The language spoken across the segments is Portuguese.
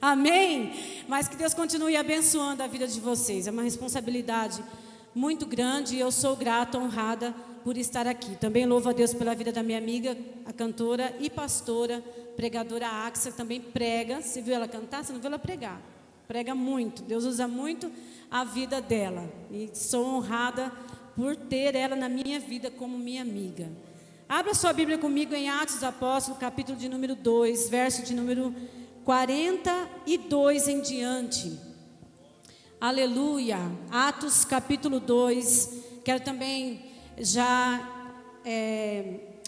Amém? Mas que Deus continue abençoando a vida de vocês. É uma responsabilidade muito grande e eu sou grata, honrada por estar aqui. Também louvo a Deus pela vida da minha amiga, a cantora e pastora, pregadora Axa, também prega. Você viu ela cantar? Você não viu ela pregar? Prega muito. Deus usa muito a vida dela. E sou honrada por ter ela na minha vida como minha amiga. Abra sua Bíblia comigo em Atos dos Apóstolos, capítulo de número 2, verso de número 42 em diante. Aleluia. Atos capítulo 2. Quero também já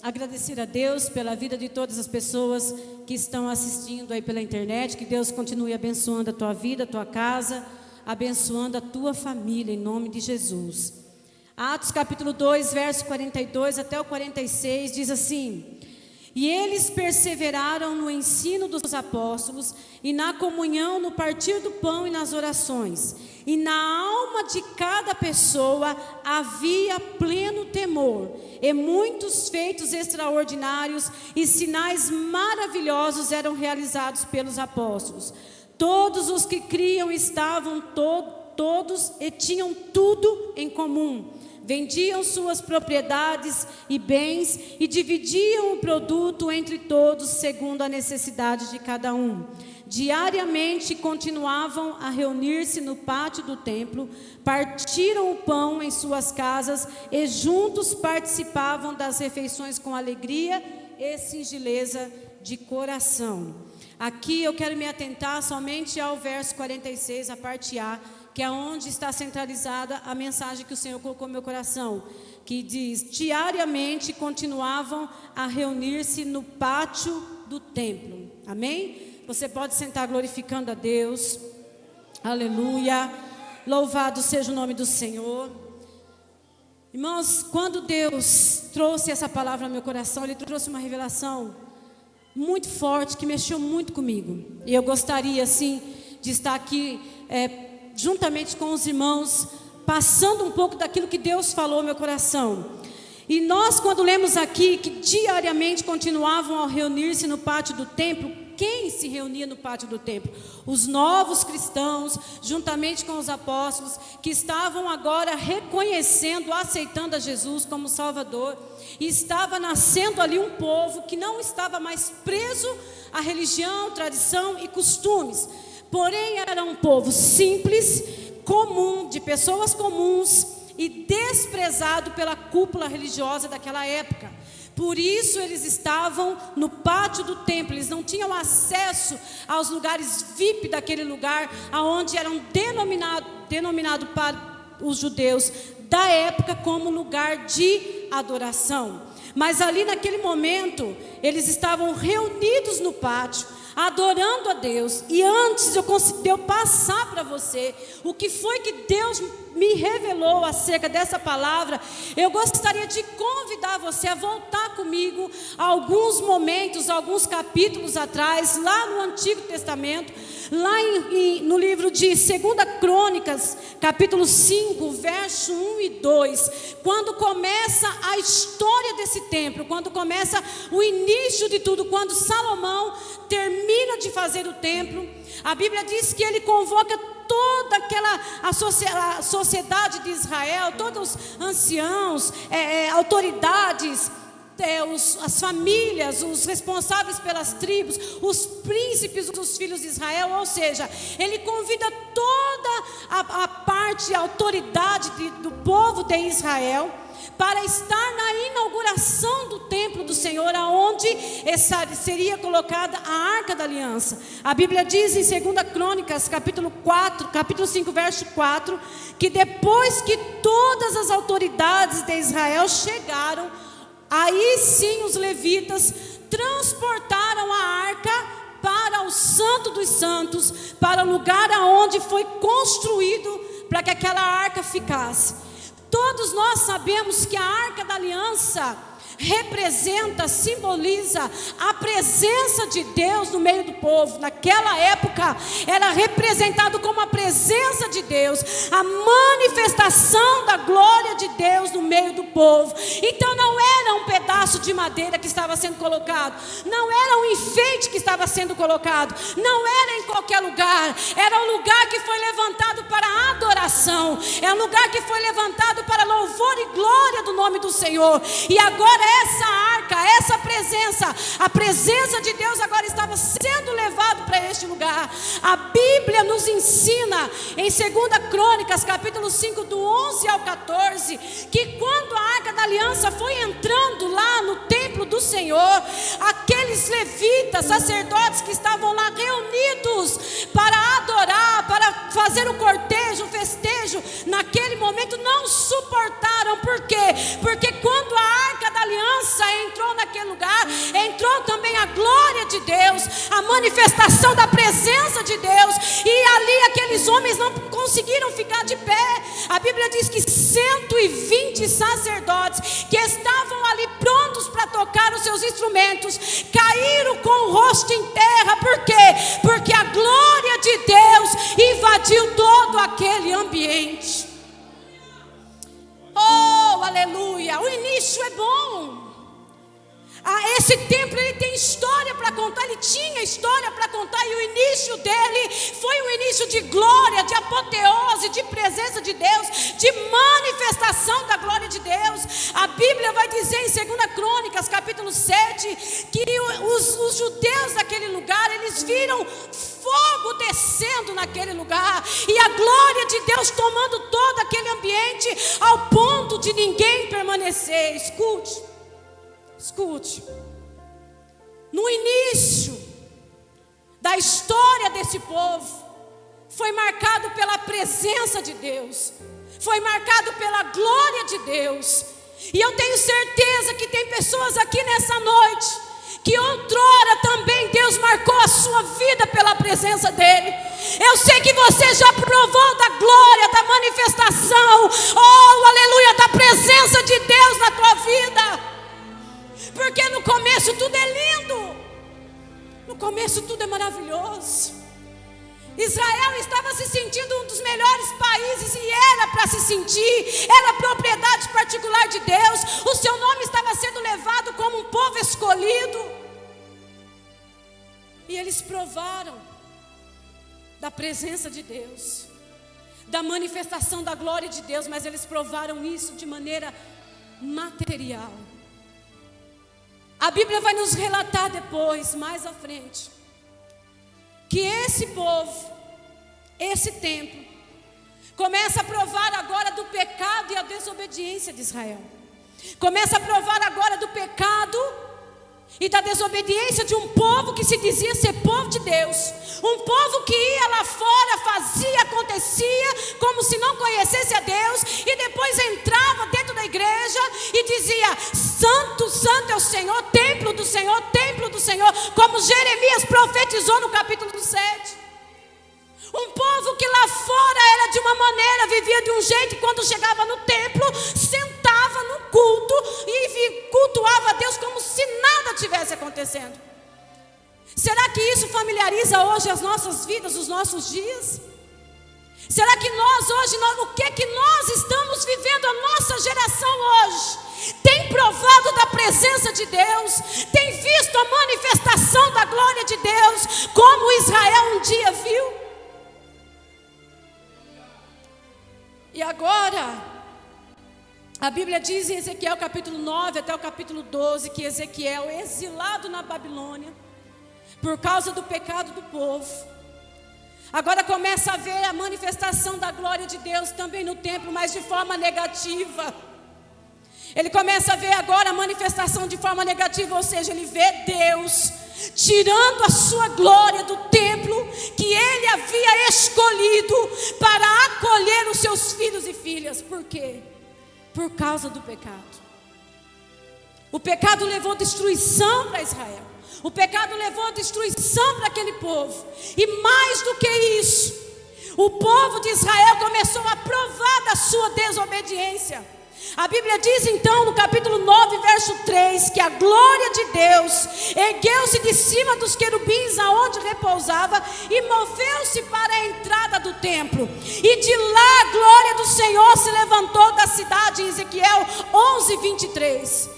agradecer a Deus pela vida de todas as pessoas que estão assistindo aí pela internet. Que Deus continue abençoando a tua vida, a tua casa, abençoando a tua família, em nome de Jesus. Atos capítulo 2, verso 42 até o 46, diz assim: E eles perseveraram no ensino dos apóstolos, e na comunhão, no partir do pão e nas orações. E na alma de cada pessoa havia pleno temor, e muitos feitos extraordinários e sinais maravilhosos eram realizados pelos apóstolos. Todos os que criam estavam todos e tinham tudo em comum. Vendiam suas propriedades e bens e dividiam o produto entre todos segundo a necessidade de cada um. Diariamente continuavam a reunir-se no pátio do templo, partiram o pão em suas casas e juntos participavam das refeições com alegria e singeleza de coração. Aqui eu quero me atentar somente ao verso 46, a parte A, que é onde está centralizada a mensagem que o Senhor colocou no meu coração, que diz: diariamente continuavam a reunir-se no pátio do templo. Amém? Você pode sentar glorificando a Deus. Aleluia. Louvado seja o nome do Senhor. Irmãos, quando Deus trouxe essa palavra ao meu coração, Ele trouxe uma revelação muito forte, que mexeu muito comigo. E eu gostaria, assim, de estar aqui juntamente com os irmãos, passando um pouco daquilo que Deus falou no meu coração. E nós, quando lemos aqui que diariamente continuavam a reunir-se no pátio do templo, quem se reunia no pátio do templo? Os novos cristãos, juntamente com os apóstolos, que estavam agora reconhecendo, aceitando a Jesus como Salvador. E estava nascendo ali um povo que não estava mais preso à religião, tradição e costumes. Porém, era um povo simples, comum, de pessoas comuns e desprezado pela cúpula religiosa daquela época. Por isso eles estavam no pátio do templo, eles não tinham acesso aos lugares VIP daquele lugar, aonde eram denominado para os judeus da época como lugar de adoração. Mas ali naquele momento, eles estavam reunidos no pátio, adorando a Deus. E antes de eu passar para você o que foi que Deus me revelou acerca dessa palavra, eu gostaria de convidar você a voltar comigo a alguns momentos, alguns capítulos atrás, lá no Antigo Testamento, lá no livro de 2 Crônicas, capítulo 5, verso 1 e 2, quando começa a história desse templo, quando começa o início de tudo, quando Salomão termina de fazer o templo. A Bíblia diz que ele convoca toda a sociedade de Israel, todos os anciãos, autoridades, as famílias, os responsáveis pelas tribos, os príncipes dos filhos de Israel. Ou seja, ele convida toda a parte, a autoridade do povo de Israel para estar na inauguração do templo do Senhor, aonde seria colocada a Arca da Aliança. A Bíblia diz em 2 Crônicas, capítulo 5, verso 4, que depois que todas as autoridades de Israel chegaram, aí sim os levitas transportaram a arca para o Santo dos Santos, para o lugar aonde foi construído para que aquela arca ficasse. Todos nós sabemos que a Arca da Aliança representa, simboliza a presença de Deus no meio do povo. Naquela época era representado como a presença de Deus, a manifestação da glória de Deus no meio do povo. Então não era um pedaço de madeira que estava sendo colocado, não era um enfeite que estava sendo colocado, não era em qualquer lugar, era um lugar que foi levantado para adoração, é um lugar que foi levantado para louvor e glória do nome do Senhor. E agora essa arca, essa presença, a presença de Deus agora estava sendo levado para este lugar. A Bíblia nos ensina em 2 Crônicas, capítulo 5, do 11 ao 14, que quando a arca da aliança foi entrando lá no templo do Senhor, aqueles levitas, sacerdotes que estavam lá reunidos para adorar, para fazer o cortejo, o festejo, naquele momento não suportaram. Por quê? Porque quando a arca da aliança entrou naquele lugar, entrou também a glória de Deus, a manifestação da presença de Deus, e ali aqueles homens não conseguiram ficar de pé. A Bíblia diz que 120 sacerdotes que estavam ali prontos para tocar os seus instrumentos caíram com o rosto em terra. Por quê? Porque a glória de Deus invadiu todo aquele ambiente. Oh, aleluia! O início é bom. Esse templo, ele tem história para contar, ele tinha história para contar, e o início dele foi um início de glória, de apoteose, de presença de Deus, de manifestação da glória de Deus. A Bíblia vai dizer em 2 Crônicas, capítulo 7, que os judeus daquele lugar, eles viram fogo descendo naquele lugar, e a glória de Deus tomando todo aquele ambiente, ao ponto de ninguém permanecer. Escute, no início da história desse povo, foi marcado pela presença de Deus, foi marcado pela glória de Deus. E eu tenho certeza que tem pessoas aqui nessa noite, que outrora também Deus marcou a sua vida pela presença dEle. Eu sei que você já provou da glória, da manifestação, oh aleluia, da presença de Deus na tua vida. Porque no começo tudo é lindo, no começo tudo é maravilhoso. Israel estava se sentindo um dos melhores países, e era para se sentir, era propriedade particular de Deus. O seu nome estava sendo levado como um povo escolhido, e eles provaram da presença de Deus, da manifestação da glória de Deus, mas eles provaram isso de maneira material. A Bíblia vai nos relatar depois, mais à frente, que esse povo, esse templo, começa a provar agora do pecado e a desobediência de Israel. Começa a provar agora do pecado e da desobediência de um povo que se dizia ser povo de Deus. Um povo que ia lá fora, fazia, acontecia, como se não conhecesse a Deus, e depois entrava dentro da igreja e dizia: santo, santo é o Senhor, templo do Senhor, templo do Senhor, como Jeremias profetizou no capítulo 7. Um povo que lá fora era de uma maneira, vivia de um jeito, e quando chegava no templo, sentava no culto e cultuava a Deus como se nada tivesse acontecendo. Será que isso familiariza hoje as nossas vidas, os nossos dias? Será que nós hoje, o que nós estamos vivendo, a nossa geração hoje, tem provado da presença de Deus, tem visto a manifestação da glória de Deus, como Israel um dia viu? E agora, a Bíblia diz em Ezequiel capítulo 9 até o capítulo 12, que Ezequiel, exilado na Babilônia, por causa do pecado do povo, agora começa a ver a manifestação da glória de Deus também no templo, mas de forma negativa. Ele começa a ver agora a manifestação de forma negativa, ou seja, ele vê Deus tirando a sua glória do templo que ele havia escolhido para acolher os seus filhos e filhas. Por quê? Por causa do pecado. O pecado levou destruição para Israel. O pecado levou destruição para aquele povo. E mais do que isso, o povo de Israel começou a provar da sua desobediência. A Bíblia diz então no capítulo 9, verso 3, que a glória de Deus ergueu-se de cima dos querubins aonde repousava e moveu-se para a entrada do templo. E de lá a glória do Senhor se levantou da cidade, em Ezequiel 11, 23.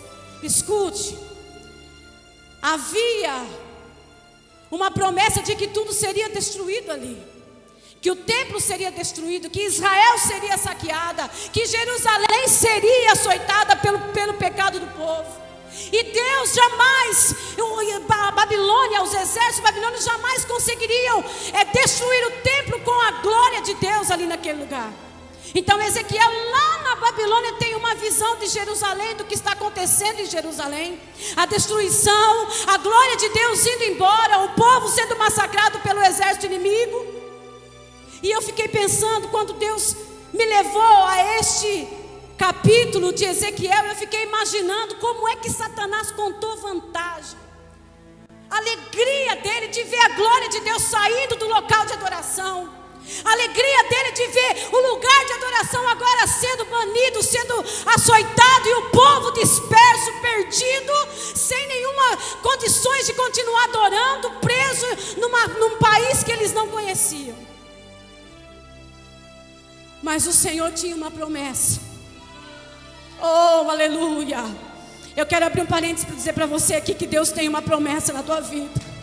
Escute, havia uma promessa de que tudo seria destruído ali, que o templo seria destruído, que Israel seria saqueada, que Jerusalém seria açoitada pelo pecado do povo. E Deus jamais, a Babilônia, os exércitos babilônios jamais conseguiriam destruir o templo com a glória de Deus ali naquele lugar. Então Ezequiel lá na Babilônia tem uma visão de Jerusalém, do que está acontecendo em Jerusalém, a destruição, a glória de Deus indo embora, o povo sendo massacrado pelo exército inimigo. E eu fiquei pensando, quando Deus me levou a este capítulo de Ezequiel, eu fiquei imaginando como é que Satanás contou vantagem. A alegria dele de ver a glória de Deus saindo do local de adoração. A alegria dele de ver o lugar de adoração agora sendo banido, sendo açoitado, e o povo disperso, perdido, sem nenhuma condições de continuar adorando, preso num país que eles não conheciam. Mas o Senhor tinha uma promessa. Oh, aleluia! Eu quero abrir um parênteses para dizer para você aqui que Deus tem uma promessa na tua vida.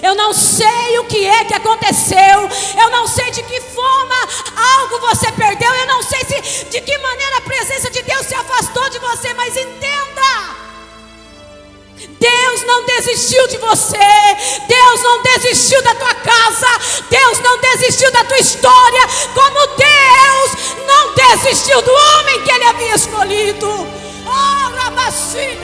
Eu não sei o que é que aconteceu, eu não sei de que forma algo você perdeu, eu não sei de que maneira a presença de Deus se afastou de você, mas entenda: Deus não desistiu de você, Deus não desistiu da tua casa, Deus não desistiu da tua história, como Deus não desistiu do homem que Ele havia escolhido. Oh, Rabacine,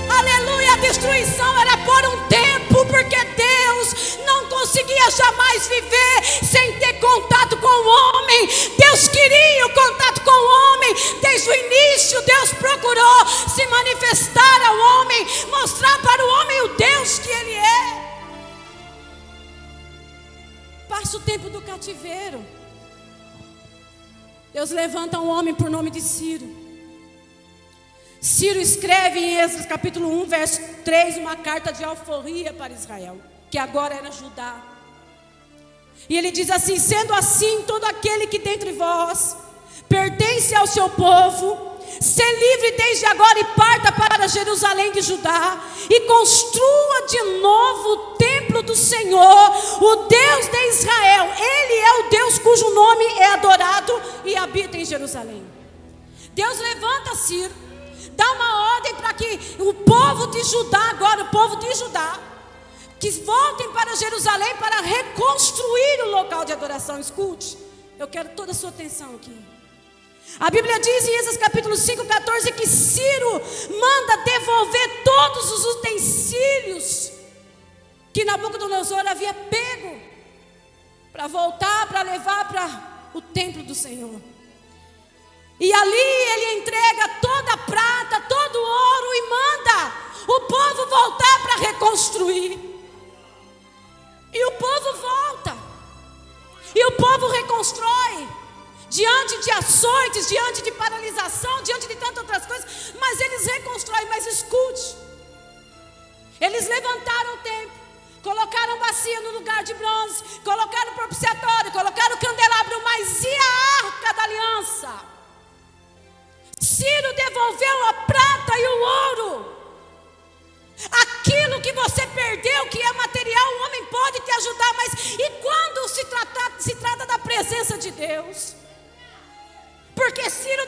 aleluia, a destruição era por um tempo, porque Deus não conseguia jamais viver sem ter contato com o homem. Deus queria o contato com o homem. Desde o início Deus procurou se manifestar ao homem, mostrar para o homem o Deus que Ele é. Passa o tempo do cativeiro, Deus levanta um homem por nome de Ciro. Ciro escreve em Êxodo capítulo 1, verso 3, uma carta de alforria para Israel, que agora era Judá. E ele diz assim: sendo assim, todo aquele que dentre vós pertence ao seu povo, se livre desde agora e parta para Jerusalém de Judá, e construa de novo o templo do Senhor, o Deus de Israel. Ele é o Deus cujo nome é adorado e habita em Jerusalém. Deus levanta Ciro, dá uma ordem para que o povo de Judá, agora o povo de Judá, que voltem para Jerusalém para reconstruir o local de adoração. Escute, eu quero toda a sua atenção aqui. A Bíblia diz em Êxodo capítulo 5, 14, que Ciro manda devolver todos os utensílios que Nabucodonosor havia pego, para voltar, para levar para o templo do Senhor. E ali ele entrega toda a prata, todo o ouro, e manda o povo voltar para reconstruir. E o povo volta, e o povo reconstrói, diante de açoites, diante de paralisação, diante de tantas outras coisas, mas eles reconstroem. Mas escute, eles levantaram o templo, colocaram bacia no lugar de bronze, colocaram propiciatório, colocaram candelabro, mas e a arca da aliança? Ciro devolveu a prata e o ouro. Aquilo que você perdeu, que é material, o homem pode te ajudar, mas e quando se trata da presença de Deus? Porque Ciro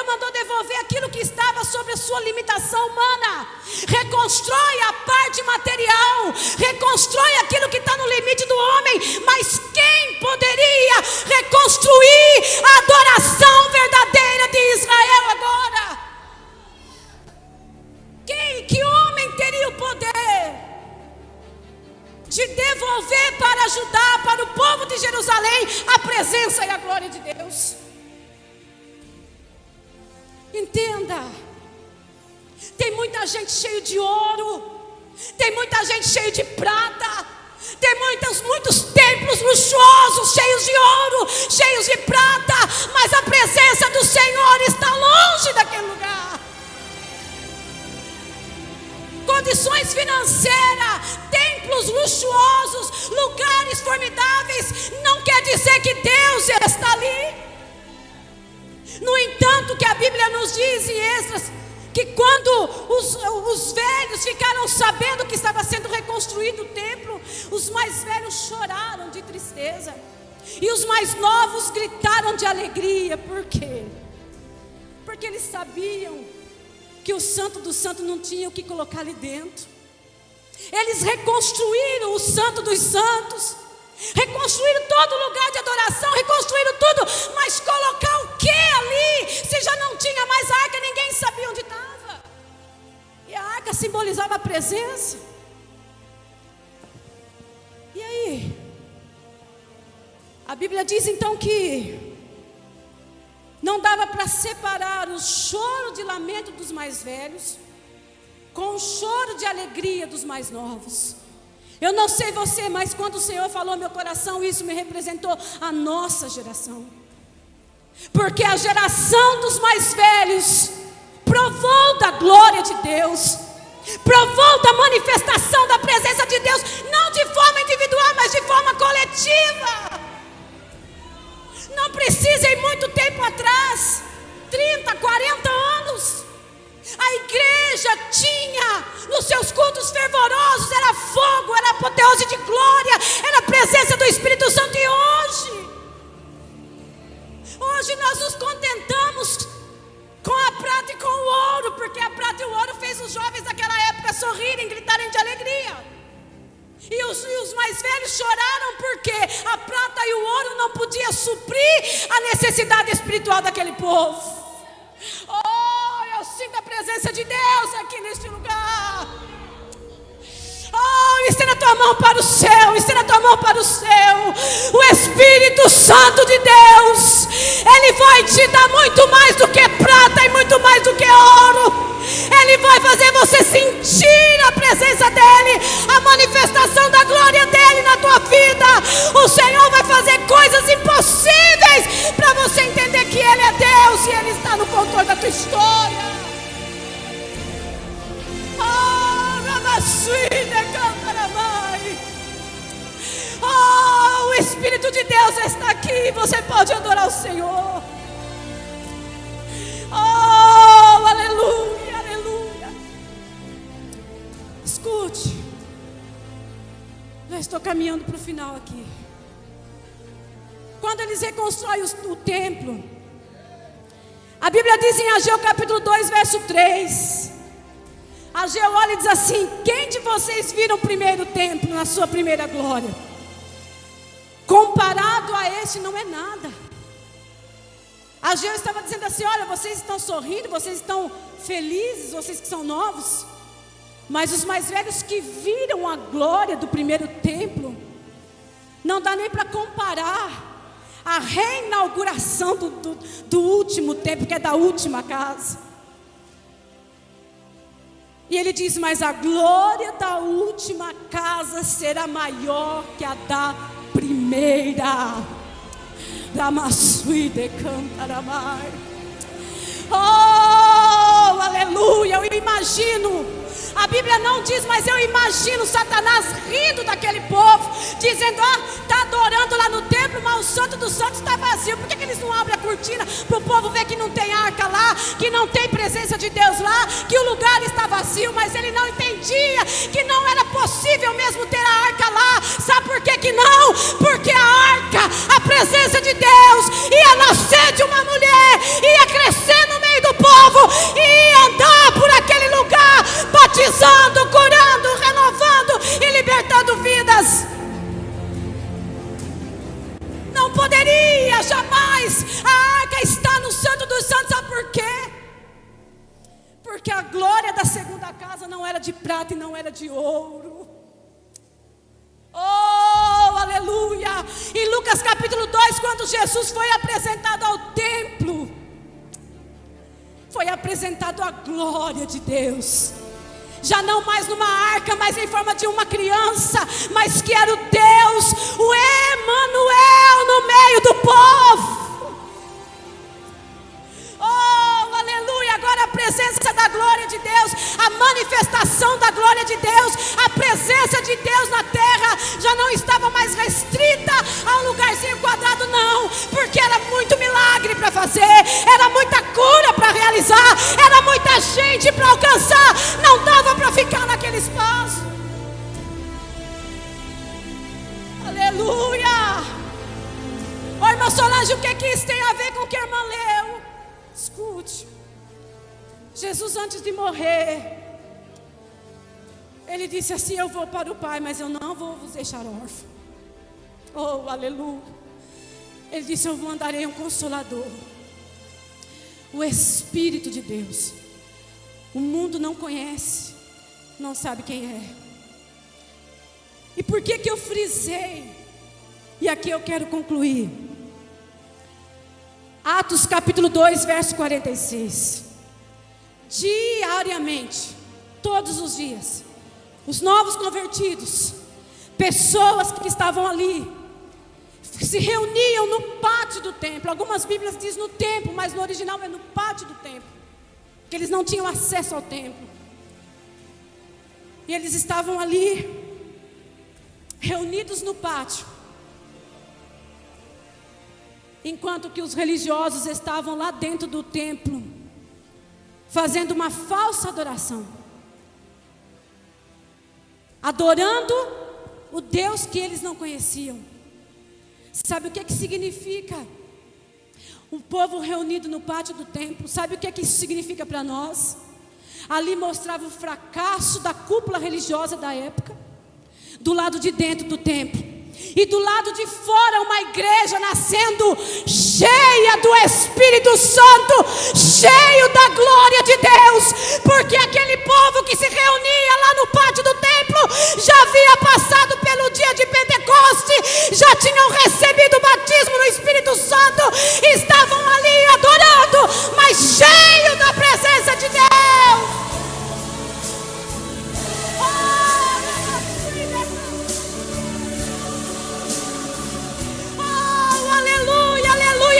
mandou devolver aquilo que estava sobre a sua limitação humana. Reconstrói a parte material, reconstrói aquilo que está no limite do homem. Mas quem poderia reconstruir a adoração verdadeira de Israel agora? Que homem teria o poder de devolver para ajudar para o povo de Jerusalém a presença e a glória de Deus? Entenda, tem muita gente cheia de ouro, tem muita gente cheia de prata, tem muitos templos luxuosos, cheios de ouro, cheios de prata, mas a presença do Senhor está longe daquele lugar. Condições financeiras, templos luxuosos, lugares formidáveis, não quer dizer que Deus está ali. nos diz em Esdras que quando os velhos ficaram sabendo que estava sendo reconstruído o templo, os mais velhos choraram de tristeza e os mais novos gritaram de alegria. Por quê? Porque eles sabiam que o Santo dos Santos não tinha o que colocar ali dentro. Eles reconstruíram o Santo dos Santos, reconstruíram todo o lugar de adoração, reconstruíram tudo, mas colocar o que ali? Se já não tinha mais a arca, ninguém sabia onde estava. E a arca simbolizava a presença. E aí? A Bíblia diz então que não dava para separar o choro de lamento dos mais velhos com o choro de alegria dos mais novos. Eu não sei você, mas quando o Senhor falou ao meu coração, isso me representou a nossa geração. Porque a geração dos mais velhos provou da glória de Deus, provou da manifestação da presença de Deus, não de forma individual, mas de forma coletiva. Não precisa ir muito tempo atrás, 30, 40 anos. A igreja tinha nos seus cultos fervorosos, era fogo, era apoteose de glória, era a presença do Espírito Santo. E hoje nós nos contentamos com a prata e com o ouro, porque a prata e o ouro fez os jovens daquela época sorrirem, gritarem de alegria. E os mais velhos choraram porque a prata e o ouro não podiam suprir a necessidade espiritual daquele povo. Oh, eu sinto a presença de Deus aqui neste lugar. Oh, estenda a tua mão para o céu, estenda a tua mão para o céu. O Espírito Santo de Deus, Ele vai te dar muito mais do que prata e muito mais do que ouro. Ele vai fazer você sentir a presença dEle, a manifestação da glória dEle na tua vida. O Senhor vai fazer coisas impossíveis para você entender que Ele é Deus e Ele está no controle da tua história. Oh, o Espírito de Deus está aqui. Você pode adorar o Senhor. Oh, aleluia, aleluia. Escute, já estou caminhando para o final aqui. Quando eles reconstroem o templo, a Bíblia diz em Ageu capítulo 2, verso 3. Ageu olha e diz assim: quem de vocês viram o primeiro templo na sua primeira glória? Comparado a este não é nada. Ageu estava dizendo assim: olha, vocês estão sorrindo, vocês estão felizes, vocês que são novos, mas os mais velhos que viram a glória do primeiro templo, não dá nem para comparar a reinauguração do último templo, que é da última casa. E ele diz: mas a glória da última casa será maior que a da primeira. Oh, aleluia. Eu imagino, a Bíblia não diz, mas eu imagino Satanás rindo daquele povo, dizendo: está adorando lá no templo, mas o Santo dos Santos está vazio. Por que eles não abrem a cortina para o povo ver que não tem arca lá, que não tem presença de Deus lá, que o lugar está vazio? Mas ele não entendia que não era possível mesmo ter a arca lá. Sabe por que não? Porque a arca, a presença de Deus, ia nascer de uma mulher, ia crescer no meio do povo, ia andar por aquele lugar, batizando, curando, renovando e libertando vidas. Não poderia jamais. A arca está no Santo dos Santos. Sabe por quê? Porque a glória da segunda casa não era de prata e não era de ouro. Oh, aleluia. Em Lucas capítulo 2, quando Jesus foi apresentado ao templo, foi apresentado a glória de Deus. Já não mais numa arca, mas em forma de uma criança, mas que era o Deus, o Emanuel no meio do povo. Oh, aleluia. Agora a presença da glória de Deus, a manifestação da glória de Deus, a presença de Deus na terra já não estava mais restrita a um lugarzinho quadrado, não, porque era muito milagre para fazer, era muita cura para realizar, era muita gente para alcançar, não dava para ficar naquele espaço. Aleluia! Ô irmã Solange, o que isso tem a ver com o que a irmã leu? Escute. Jesus, antes de morrer, Ele disse assim: eu vou para o Pai, mas eu não vou vos deixar órfãos. Oh, aleluia. Ele disse: eu mandarei um Consolador, o Espírito de Deus. O mundo não conhece, não sabe quem é. E por que eu frisei? E aqui eu quero concluir. Atos capítulo 2, verso 46. Diariamente, todos os dias, os novos convertidos, pessoas que estavam ali, se reuniam no pátio do templo. Algumas Bíblias dizem no templo, mas no original é no pátio do templo, porque eles não tinham acesso ao templo. E eles estavam ali, reunidos no pátio, enquanto que os religiosos estavam lá dentro do templo, fazendo uma falsa adoração, adorando o Deus que eles não conheciam. Sabe o que significa o povo reunido no pátio do templo? Sabe o que isso significa para nós? Ali mostrava o fracasso da cúpula religiosa da época, do lado de dentro do templo. E do lado de fora uma igreja nascendo, cheia do Espírito Santo, cheio da glória de Deus. Porque aquele povo que se reunia lá no pátio do templo já havia passado pelo dia de Pentecoste, já tinham recebido o batismo no Espírito Santo, estavam ali adorando, mas cheio da presença de Deus.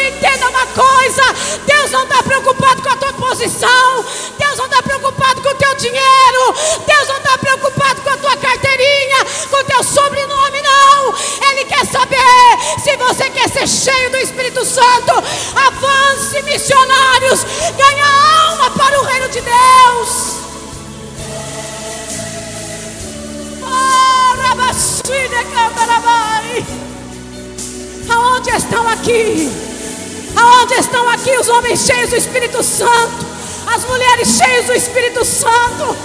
Entenda uma coisa: Deus não está preocupado com a tua posição, Deus não está preocupado com o teu dinheiro, Deus não está preocupado com a tua carteirinha, com o teu sobrenome, não. Ele quer saber se você quer ser cheio do Espírito Santo. Avance, missionários, ganha alma para o reino de Deus. Aonde estão aqui? Aonde estão aqui os homens cheios do Espírito Santo? As mulheres cheias do Espírito Santo?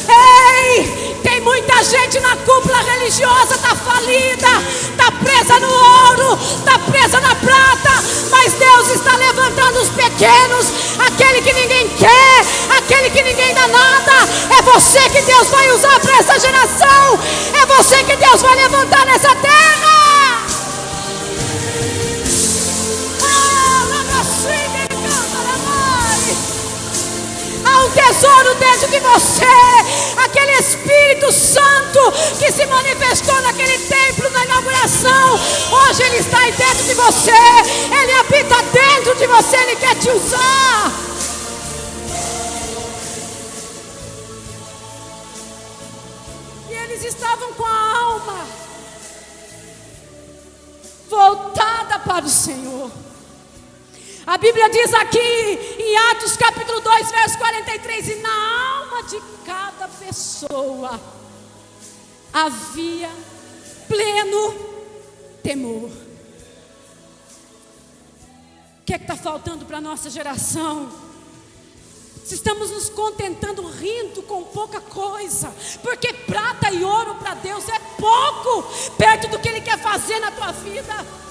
Ei, tem muita gente na cúpula religiosa, está falida, está presa no ouro, está presa na prata, mas Deus está levantando os pequenos, aquele que ninguém quer, aquele que ninguém dá nada. É você que Deus vai usar para essa geração, é você que Deus vai levantar nessa terra. Há um tesouro dentro de você, aquele Espírito Santo que se manifestou naquele templo na inauguração. Hoje ele está aí dentro de você, ele habita dentro de você, ele quer te usar. E eles estavam com a alma voltada para o Senhor. A Bíblia diz aqui em Atos capítulo 2, verso 43, e na alma de cada pessoa havia pleno temor. O que é que está faltando para a nossa geração? Se estamos nos contentando, rindo com pouca coisa, porque prata e ouro para Deus é pouco, perto do que Ele quer fazer na tua vida.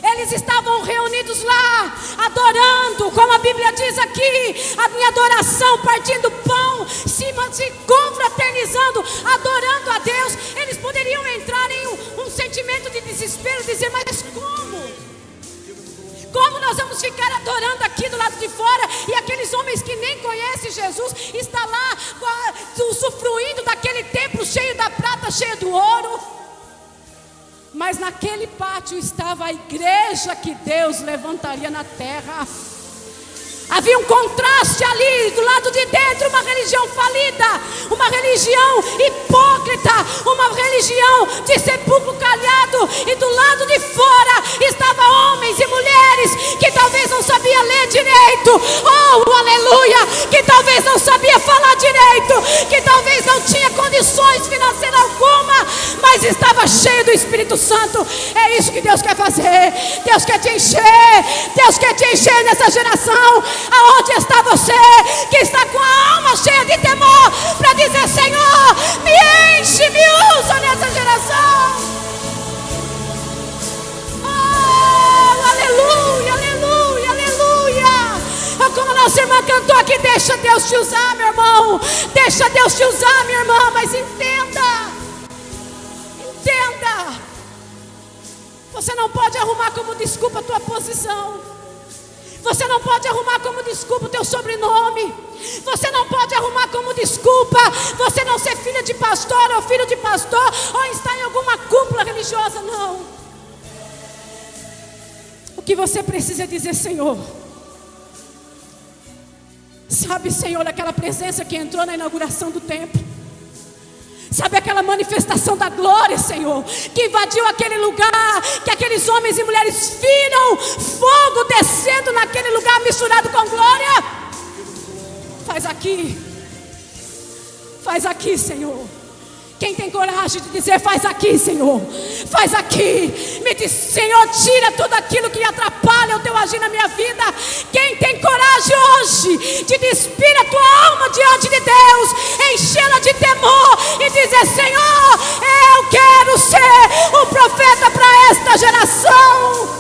Eles estavam reunidos lá, adorando, como a Bíblia diz aqui, a minha adoração, partindo pão, se confraternizando, adorando a Deus. Eles poderiam entrar em um sentimento de desespero, dizer: mas como? Como nós vamos ficar adorando aqui do lado de fora, e aqueles homens que nem conhecem Jesus estão lá usufruindo daquele templo cheio da prata, cheio do ouro? Mas naquele pátio estava a igreja que Deus levantaria na terra. Havia um contraste ali, do lado de dentro, uma religião falida, uma religião hipócrita, uma religião de sepulcro calhado, e do lado de fora estavam homens e mulheres que talvez não sabiam ler direito. Oh, aleluia! cheio do Espírito Santo. É isso que Deus quer fazer. Deus quer te encher. Deus quer te encher nessa geração. Aonde está você que está com a alma cheia de temor, para dizer: Senhor, me enche, me usa nessa geração. Aleluia, aleluia, aleluia. Como a nossa irmã cantou aqui: deixa Deus te usar, meu irmão. Deixa Deus te usar, minha irmã. Mas entenda, você não pode arrumar como desculpa a tua posição. Você não pode arrumar como desculpa o teu sobrenome. Você não pode arrumar como desculpa você não ser filha de pastor ou filho de pastor, ou estar em alguma cúpula religiosa. Não. O que você precisa dizer: Senhor, sabe, Senhor, aquela presença que entrou na inauguração do templo, sabe aquela manifestação da glória, Senhor, que invadiu aquele lugar, que aqueles homens e mulheres viram fogo descendo naquele lugar misturado com glória? Faz aqui, Senhor. Quem tem coragem de dizer: faz aqui, Senhor, faz aqui. Me diz: Senhor, tira tudo aquilo que atrapalha o teu agir na minha vida. Quem tem coragem hoje de despir a tua alma diante de Deus, enchê-la de temor e dizer: Senhor, eu quero ser o profeta para esta geração.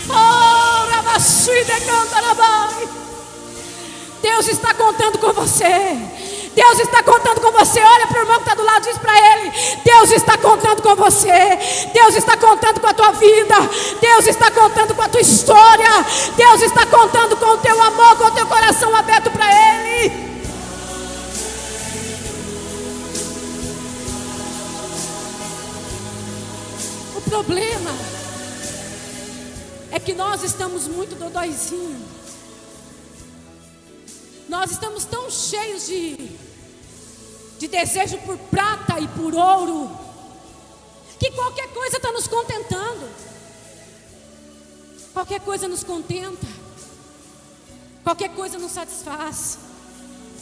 Oh, Rabassui de Cantarabai. Deus está contando com você. Deus está contando com você. Olha para o irmão que está do lado, diz para ele: Deus está contando com você. Deus está contando com a tua vida. Deus está contando com a tua história. Deus está contando com o teu amor, com o teu coração aberto para Ele. O problema é que nós estamos muito dodóizinhos. Nós estamos tão cheios de desejo por prata e por ouro, que qualquer coisa está nos contentando. Qualquer coisa nos contenta. Qualquer coisa nos satisfaz.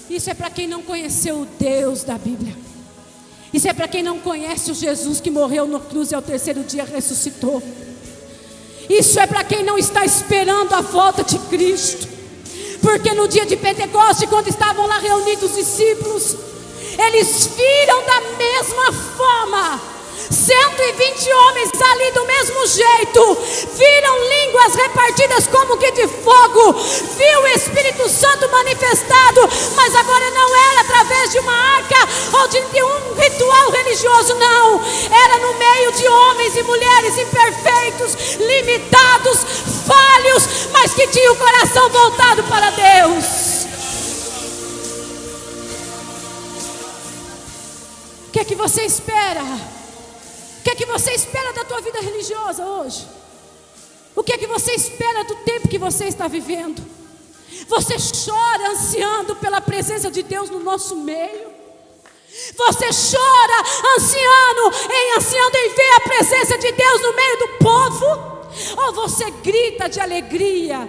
Isso é para quem não conheceu o Deus da Bíblia. Isso é para quem não conhece o Jesus que morreu na cruz e ao terceiro dia ressuscitou. Isso é para quem não está esperando a volta de Cristo. Porque no dia de Pentecoste, quando estavam lá reunidos os discípulos, eles viram da mesma forma 120 homens ali do mesmo jeito, viram línguas repartidas como que de fogo, viu o Espírito Santo manifestado, mas agora não era através de uma arca ou de um ritual religioso, não, era no meio de homens e mulheres imperfeitos, limitados, falhos, mas que tinham o coração voltado para Deus. O que é que você espera? O que é que você espera da tua vida religiosa hoje? O que é que você espera do tempo que você está vivendo? Você chora ansiando pela presença de Deus no nosso meio? Você chora ansiando em ver a presença de Deus no meio do povo? Ou você grita de alegria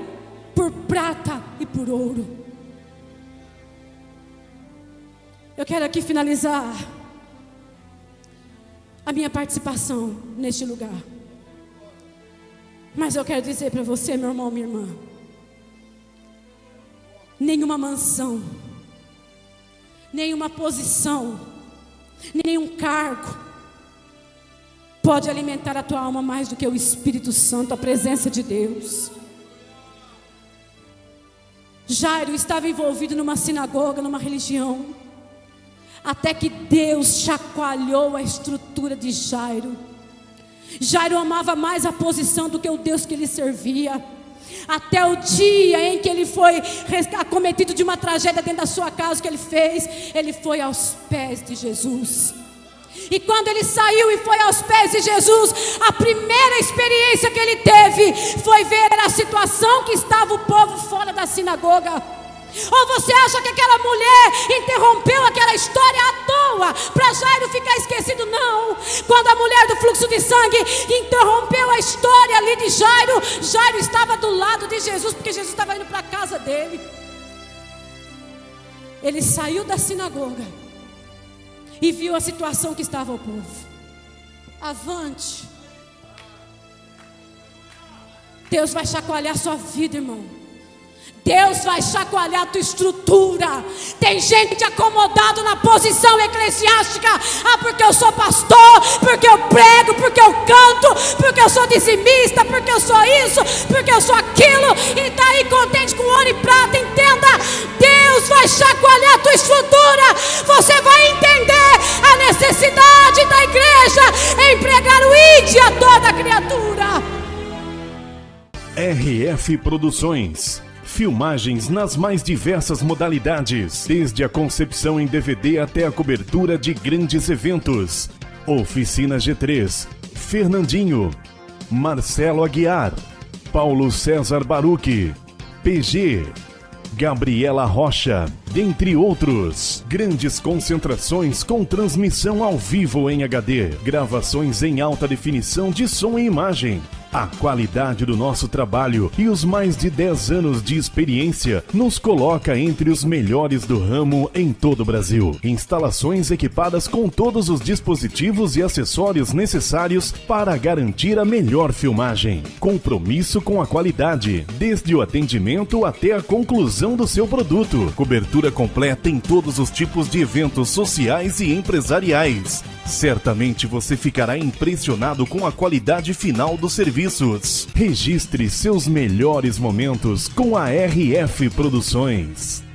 por prata e por ouro? Eu quero aqui finalizar a minha participação neste lugar. Mas eu quero dizer para você, meu irmão, minha irmã, nenhuma mansão, nenhuma posição, nenhum cargo pode alimentar a tua alma mais do que o Espírito Santo, a presença de Deus. Jairo estava envolvido numa sinagoga, numa religião, até que Deus chacoalhou a estrutura de Jairo. Jairo amava mais a posição do que o Deus que ele servia. Até o dia em que ele foi acometido de uma tragédia dentro da sua casa, o que ele fez? Ele foi aos pés de Jesus. E quando ele saiu e foi aos pés de Jesus, a primeira experiência que ele teve foi ver a situação que estava o povo fora da sinagoga. Ou você acha que aquela mulher interrompeu aquela história à toa para Jairo ficar esquecido? Não. Quando a mulher do fluxo de sangue interrompeu a história ali de Jairo, Jairo estava do lado de Jesus, porque Jesus estava indo para a casa dele. Ele saiu da sinagoga e viu a situação que estava o povo. Avante. Deus vai chacoalhar sua vida, irmão. Deus vai chacoalhar a tua estrutura. Tem gente acomodado na posição eclesiástica. Ah, porque eu sou pastor, porque eu prego, porque eu canto, porque eu sou dizimista, porque eu sou isso, porque eu sou aquilo, e está aí contente com ouro e prata. Entenda, Deus vai chacoalhar a tua estrutura. Você vai entender a necessidade da igreja em pregar o ide a toda criatura. RF Produções. Filmagens nas mais diversas modalidades, desde a concepção em DVD até a cobertura de grandes eventos. Oficina G3, Fernandinho, Marcelo Aguiar, Paulo César Baruch, PG, Gabriela Rocha, dentre outros. Grandes concentrações com transmissão ao vivo em HD, gravações em alta definição de som e imagem. A qualidade do nosso trabalho e os mais de 10 anos de experiência nos coloca entre os melhores do ramo em todo o Brasil. Instalações equipadas com todos os dispositivos e acessórios necessários para garantir a melhor filmagem. Compromisso com a qualidade, desde o atendimento até a conclusão do seu produto. Cobertura completa em todos os tipos de eventos sociais e empresariais. Certamente você ficará impressionado com a qualidade final dos serviços. Registre seus melhores momentos com a RF Produções.